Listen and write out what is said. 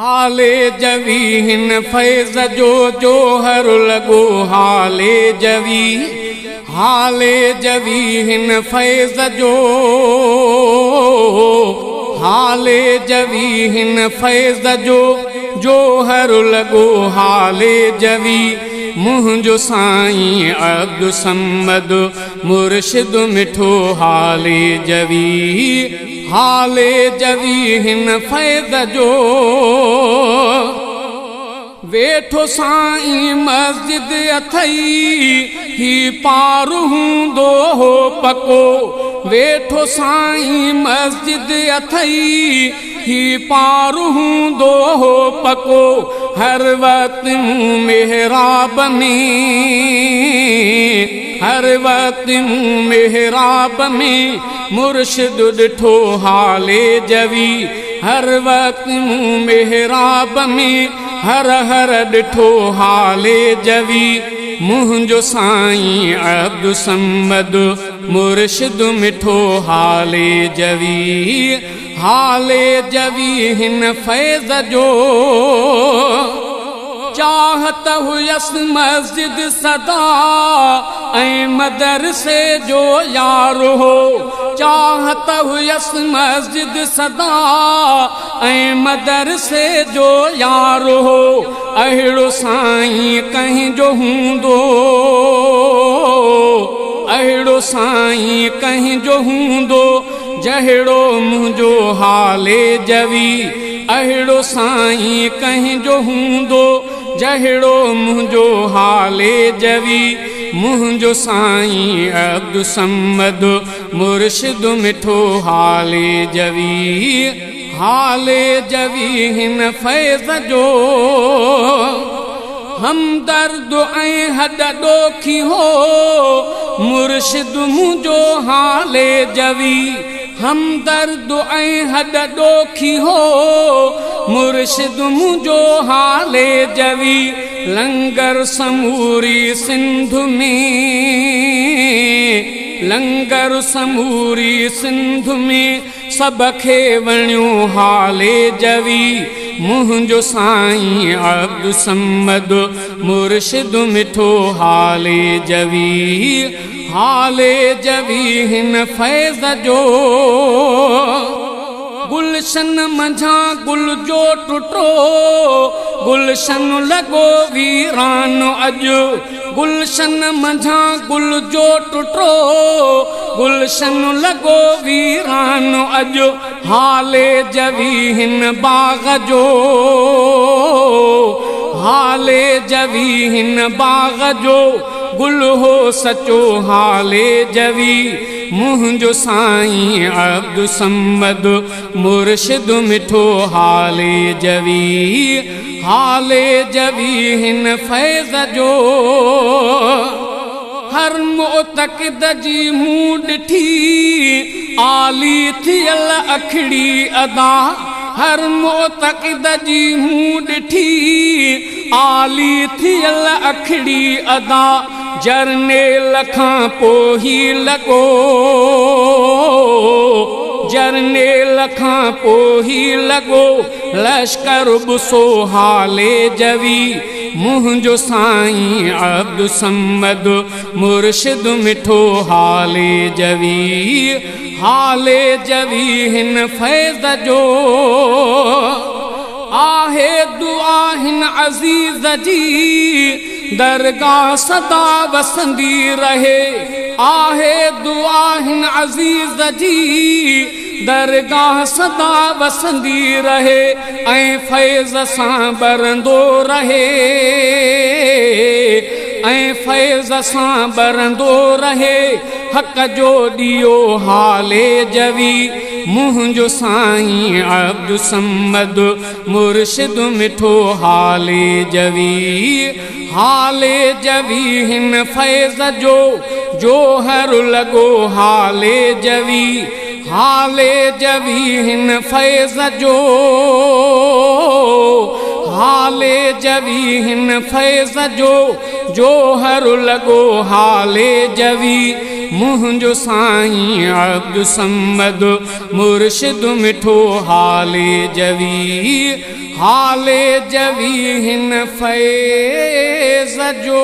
हाले जवी हिन फैज़ जो जोहर लगो हाले जवी हिन फैज़ जो हाले जवी हिन फैज़ जो जोहर लगो हाले जवी मुंहिंजो साईं अब्दुल समद मुर्शिद मिठो हाले जवी हिन फैज़ जो वेठो साईं मस्जिद अथई ही पार हूंदो हो पको वेठो साईं मस्जिद अथई ही पार हूंदो हो पको हर वक्त मेहराब में मुर्शिद ॾिठो हाले जवी हर वक्त मेहराब में हर हर ॾिठो हाले जवी मुंहिंजो साईं अब्दुल समद मुर्शिद मिठो हाले जवी हिन फैज़ जो चाहत हुयसि मस्जिद सदा ऐं मदरसे जो यार हो चाहत हुयसि मस्जिद सदा ऐं मदरसे जो यार हो अहिड़ो साईं कंहिंजो हूंदो अहिड़ो साईं कंहिंजो हूंदो जहिड़ो मुंहिंजो हाले जवी अहिड़ो साईं कंहिंजो हूंदो जहिड़ो मुंहिंजो हाले जवी मुंहिंजो साईं अब्दुल समद मुर्शिद मिठो हाले जवी हिन फैज़ जो हमदर्द ऐं हॾ ॾोखी हो मुर्शिद मुंहिंजो हाले जवी हमदर्द ऐं हॾ ॾोखी हो मुर्शिद मुंहिंजो हाले जवी लंगर समूरी सिंध में सब खे वणियो हाले जवी मुंहिंजो साईं अब्दुल समद मुर्शिद मिठो हाले जवी हिन फैज़ जो गुलशन मंझा गुल जो टुटो गुलशन लगो वीरान अॼु गुलशन मंझा गुल जो टुटो गुलशन लगो वीरान अॼु हाले जवी हिन बाग़ जो हाले जवी हिन बाग़ जो गुल हो सचो हाले जवी मुंहिंजो साईं अब्दुल समद मुर्शिद मिठो हाले जवी हिन फैज़ जो हर मोतक़िद जी मूं ॾिठी आली थियल अखड़ी अदा हर मोतक़िद जी मूं ॾिठी आली थियल अखड़ी अदा जरनेल खां पोइ लॻो जरनेल खां पोइ लॻो लश्कर बुसो हाले जवी मुंहिंजो साईं अब्दुल समद मुर्शिद मिठो हाले जवी हिन फैज़ जो आहे दुआ हिन अज़ीज़ जी दरगाह सदा वसंदी रहे आहे दुआ हिन अज़ीज़ जी दरगाह सदा वसंदी रहे ऐं फैज़ सां बरंदो रहे हक़ जो ॾियो हाले जवी मुंहिंजो साईं अब्दुल समद मुर्शिद मिठो हाले जवी हिन फैज़ जो जोहर लगो हाले जवी हिन फैज़ जो हिन फैज़ जो जोहर लगो हाले जवी मुंहिंजो साईं अब्दु समद मुर्शिद मिठो हाले जवी हिन फैज़ जो।